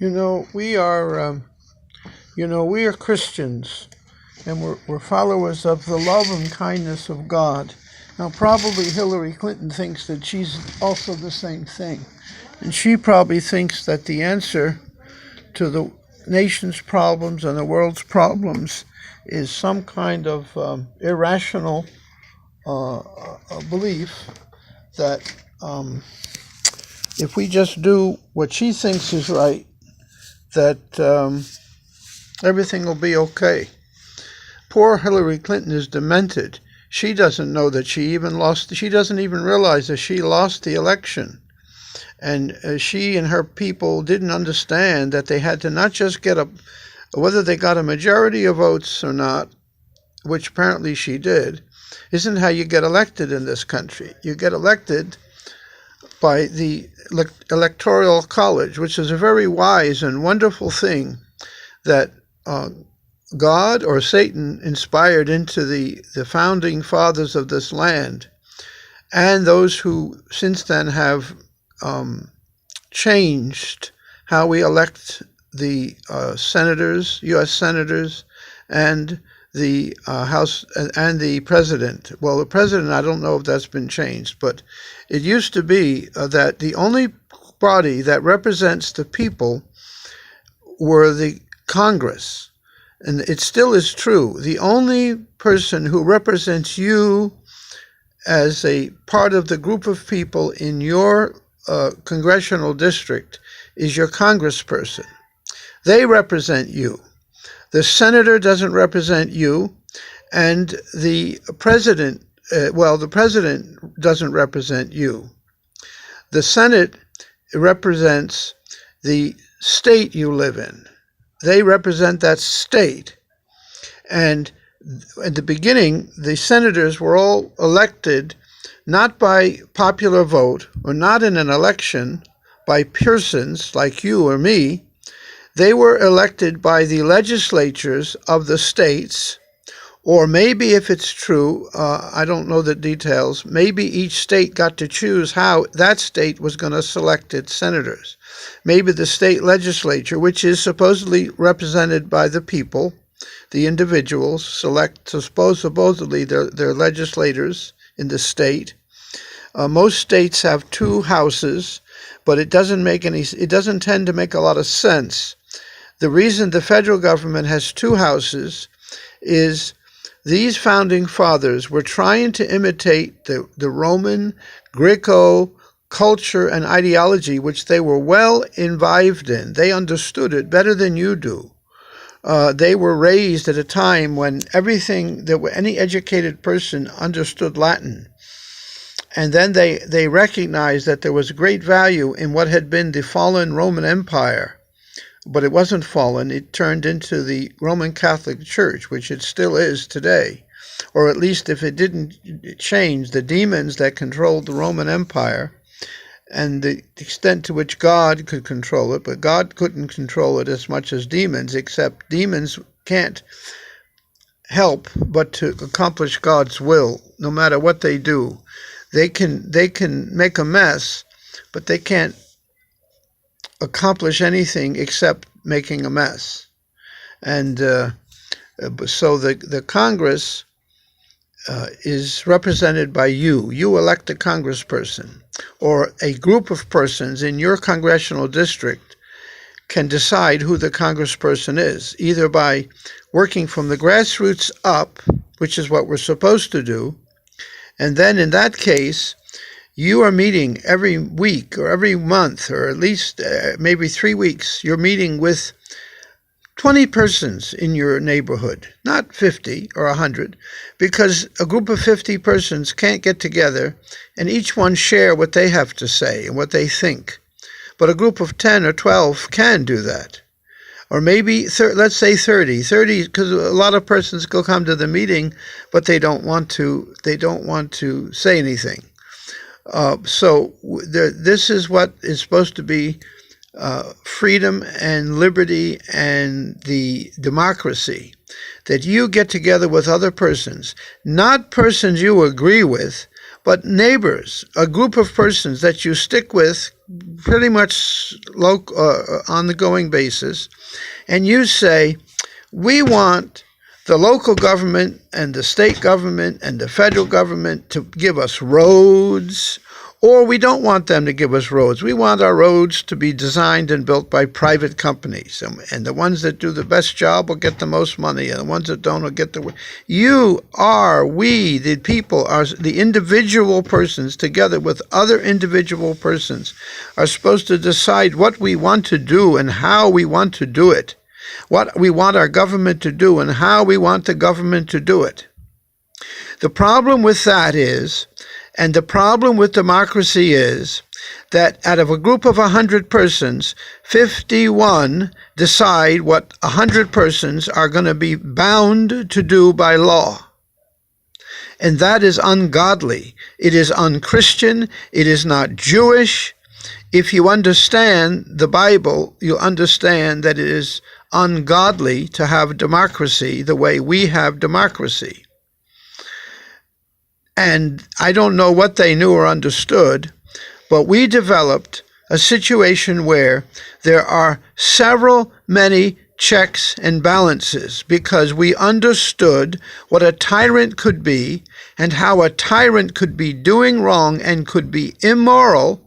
We are Christians, and we're followers of the love and kindness of God. Now, probably Hillary Clinton thinks that she's also the same thing. And she probably thinks that the answer to the nation's problems and the world's problems is some kind of irrational belief that if we just do what she thinks is right, that everything will be okay. Poor Hillary Clinton is demented. She doesn't know that she doesn't even realize that she lost the election. And she and her people didn't understand that they had to not just get whether they got a majority of votes or not, which apparently she did, isn't how you get elected in this country. You get elected by the Electoral College, which is a very wise and wonderful thing that God or Satan inspired into the founding fathers of this land, and those who since then have changed how we elect the senators, U.S. senators, and the House and the president. Well, the president, I don't know if that's been changed, but it used to be that the only body that represents the people were the Congress. And it still is true. The only person who represents you as a part of the group of people in your congressional district is your congressperson. They represent you. The senator doesn't represent you, and the president, the president doesn't represent you. The Senate represents the state you live in. They represent that state. And at the beginning, the senators were all elected not by popular vote or not in an election by persons like you or me. They were elected by the legislatures of the states, or maybe if it's true, I don't know the details, maybe each state got to choose how that state was going to select its senators. Maybe the state legislature, which is supposedly represented by the people, the individuals, select supposedly their legislators in the state. Most states have two houses, but it doesn't tend to make a lot of sense. The reason the federal government has two houses is these founding fathers were trying to imitate the Roman, Greco culture and ideology, which they were well imbibed in. They understood it better than you do. They were raised at a time when any educated person understood Latin. And then they recognized that there was great value in what had been the fallen Roman Empire. But it wasn't fallen. It turned into the Roman Catholic Church, which it still is today. Or at least if it didn't change, the demons that controlled the Roman Empire and the extent to which God could control it, but God couldn't control it as much as demons, except demons can't help but to accomplish God's will, no matter what they do. They can make a mess, but they can't accomplish anything except making a mess. And so the Congress is represented by you. You elect a congressperson, or a group of persons in your congressional district can decide who the congressperson is, either by working from the grassroots up, which is what we're supposed to do, and then in that case, you are meeting every week or every month, or at least maybe 3 weeks. You're meeting with 20 persons in your neighborhood, not 50 or 100, because a group of 50 persons can't get together and each one share what they have to say and what they think. But a group of 10 or 12 can do that. Or maybe, let's say 30, because a lot of persons will come to the meeting, but they don't want to say anything. So this is what is supposed to be freedom and liberty and the democracy, that you get together with other persons, not persons you agree with, but neighbors, a group of persons that you stick with pretty much on the going basis, and you say, we want the local government and the state government and the federal government to give us roads, or we don't want them to give us roads. We want our roads to be designed and built by private companies, and the ones that do the best job will get the most money, and the ones that don't will get the... We, the people, are the individual persons, together with other individual persons, are supposed to decide what we want to do and how we want to do it. What we want our government to do and how we want the government to do it. The problem with that is, and the problem with democracy is, that out of a group of 100 persons, 51 decide what 100 persons are going to be bound to do by law. And that is ungodly. It is unchristian. It is not Jewish. If you understand the Bible, you understand that it is ungodly to have democracy the way we have democracy. And I don't know what they knew or understood, but we developed a situation where there are many checks and balances because we understood what a tyrant could be and how a tyrant could be doing wrong and could be immoral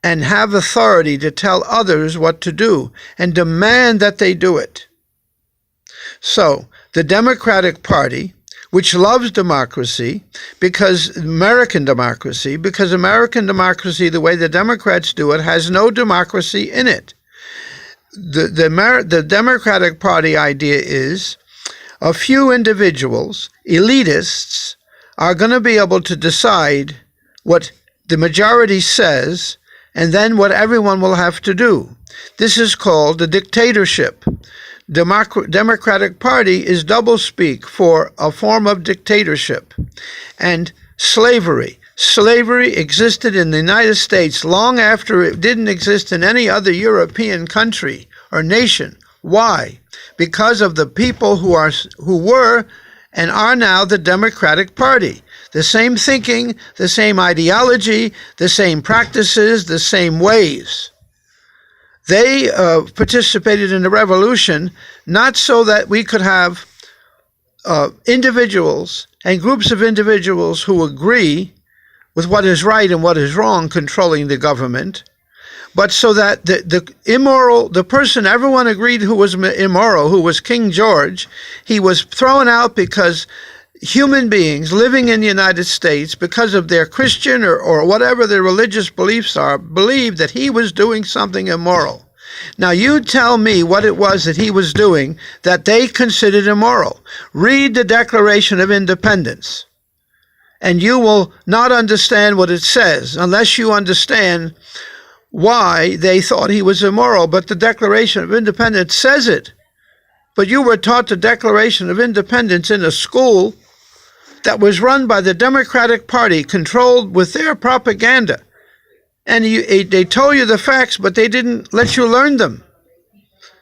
and have authority to tell others what to do and demand that they do it. So, the Democratic Party, which loves democracy, because American democracy, the way the Democrats do it, has no democracy in it. The Democratic Party idea is a few individuals, elitists, are going to be able to decide what the majority says and then what everyone will have to do. This is called the dictatorship. Democratic Party is doublespeak for a form of dictatorship. And slavery. Slavery existed in the United States long after it didn't exist in any other European country or nation. Why? Because of the people who were and are now the Democratic Party. The same thinking, the same ideology, the same practices, the same ways. They participated in the revolution not so that we could have individuals and groups of individuals who agree with what is right and what is wrong controlling the government, but so that the person everyone agreed who was immoral, who was King George, he was thrown out because human beings living in the United States, because of their Christian or whatever their religious beliefs are, believed that he was doing something immoral. Now you tell me what it was that he was doing that they considered immoral. Read the Declaration of Independence, and you will not understand what it says unless you understand why they thought he was immoral. But the Declaration of Independence says it. But you were taught the Declaration of Independence in a school that was run by the Democratic Party, controlled with their propaganda. And they told you the facts, but they didn't let you learn them.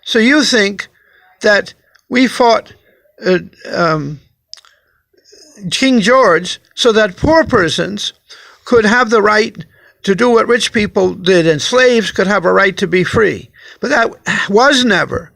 So you think that we fought King George so that poor persons could have the right to do what rich people did, and slaves could have a right to be free. But that was never.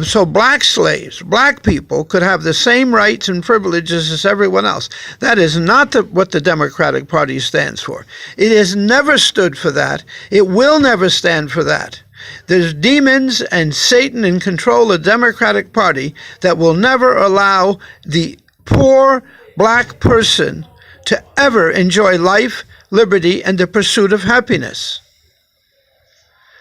So black slaves, black people, could have the same rights and privileges as everyone else. That is not what the Democratic Party stands for. It has never stood for that. It will never stand for that. There's demons and Satan in control of the Democratic Party that will never allow the poor black person to ever enjoy life, liberty, and the pursuit of happiness.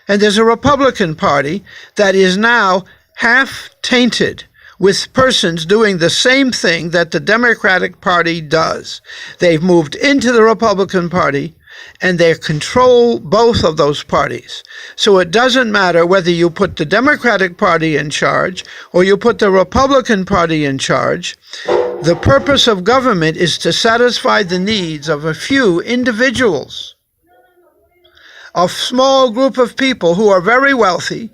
And there's a Republican Party that is now half tainted with persons doing the same thing that the Democratic Party does. They've moved into the Republican Party and they control both of those parties. So it doesn't matter whether you put the Democratic Party in charge or you put the Republican Party in charge. The purpose of government is to satisfy the needs of a few individuals, a small group of people who are very wealthy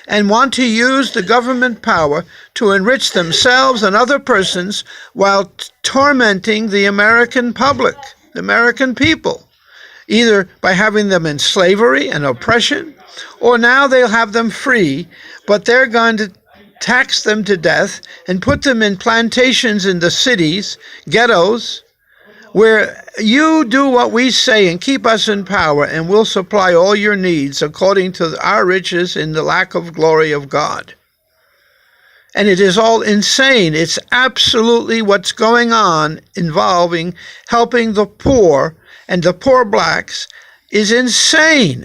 and want to use the government power to enrich themselves and other persons while tormenting the American public, the American people. either by having them in slavery and oppression, or now they'll have them free, but they're going to tax them to death and put them in plantations in the cities, ghettos, where you do what we say and keep us in power, and we'll supply all your needs according to our riches in the lack of glory of God. And it is all insane. It's absolutely what's going on involving helping the poor and the poor blacks is insane.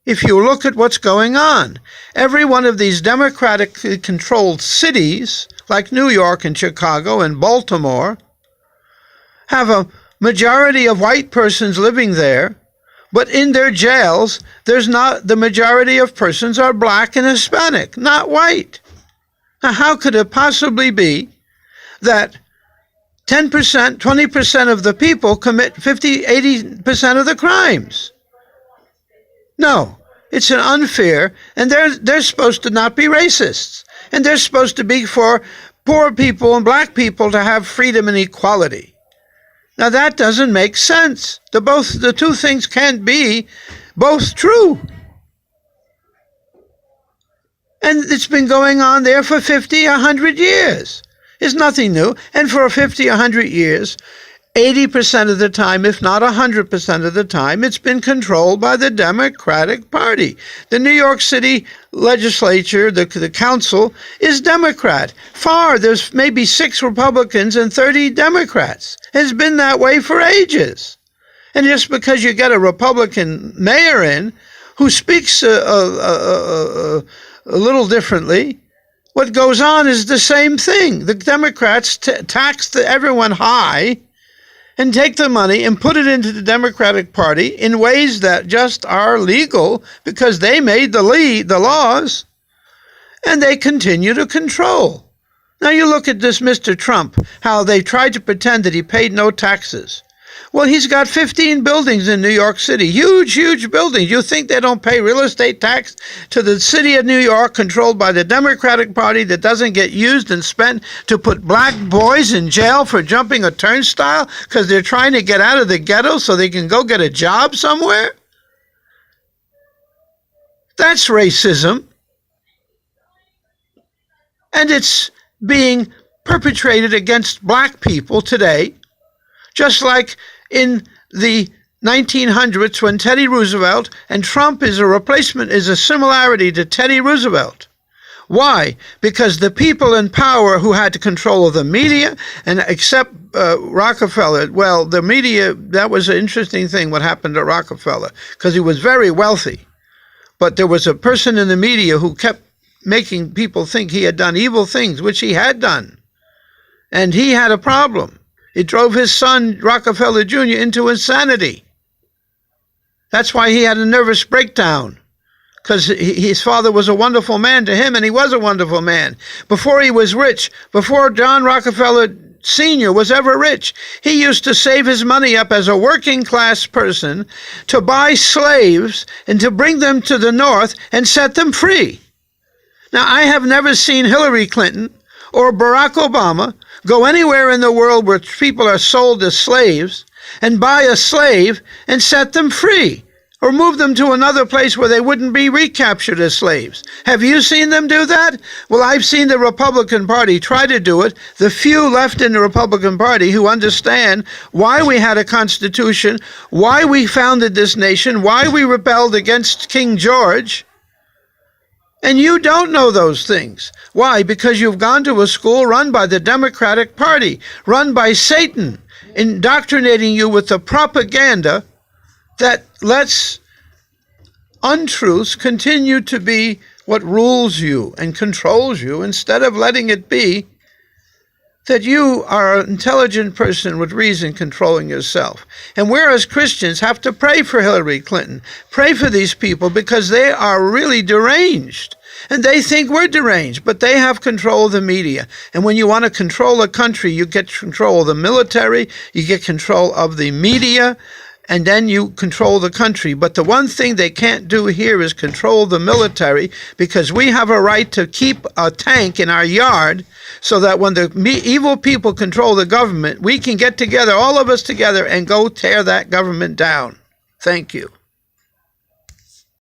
If you look at what's going on, every one of these democratically controlled cities, like New York and Chicago and Baltimore, have a majority of white persons living there, but in their jails, the majority of persons are black and Hispanic, not white. Now, how could it possibly be that 10%, 20% of the people commit 50, 80% of the crimes? No, it's an unfair, and they're supposed to not be racists, and they're supposed to be for poor people and black people to have freedom and equality. Now that doesn't make sense. The two things can't be both true. And it's been going on there for 50, 100 years. It's nothing new. And for 50, 100 years, 80% of the time, if not 100% of the time, it's been controlled by the Democratic Party. The New York City legislature, the council, is Democrat. There's maybe 6 Republicans and 30 Democrats. It's been that way for ages. And just because you get a Republican mayor in who speaks a little differently, what goes on is the same thing. The Democrats tax everyone high and take the money and put it into the Democratic Party in ways that just are legal because they made the laws, and they continue to control. Now you look at this Mr. Trump, how they tried to pretend that he paid no taxes. Well, he's got 15 buildings in New York City, huge, huge buildings. You think they don't pay real estate tax to the city of New York, controlled by the Democratic Party, that doesn't get used and spent to put black boys in jail for jumping a turnstile because they're trying to get out of the ghetto so they can go get a job somewhere? That's racism. And it's being perpetrated against black people today, just like in the 1900s when Teddy Roosevelt, and Trump is a similarity to Teddy Roosevelt. Why? Because the people in power who had control of the media, and except Rockefeller, well, the media, that was an interesting thing what happened to Rockefeller, because he was very wealthy. But there was a person in the media who kept making people think he had done evil things, which he had done. And he had a problem. It drove his son, Rockefeller Jr., into insanity. That's why he had a nervous breakdown, because his father was a wonderful man to him, and he was a wonderful man. Before he was rich, before John Rockefeller Sr. was ever rich, he used to save his money up as a working class person to buy slaves and to bring them to the North and set them free. Now, I have never seen Hillary Clinton or Barack Obama go anywhere in the world where people are sold as slaves and buy a slave and set them free, or move them to another place where they wouldn't be recaptured as slaves. Have you seen them do that? Well, I've seen the Republican Party try to do it. The few left in the Republican Party who understand why we had a constitution, why we founded this nation, why we rebelled against King George. And you don't know those things. Why? Because you've gone to a school run by the Democratic Party, run by Satan, indoctrinating you with the propaganda that lets untruths continue to be what rules you and controls you, instead of letting it be that you are an intelligent person with reason controlling yourself. And whereas Christians have to pray for Hillary Clinton, pray for these people, because they are really deranged. And they think we're deranged, but they have control of the media. And when you want to control a country, you get control of the military, you get control of the media, and then you control the country. But the one thing they can't do here is control the military, because we have a right to keep a tank in our yard so that when the evil people control the government, we can get together, all of us together, and go tear that government down. Thank you.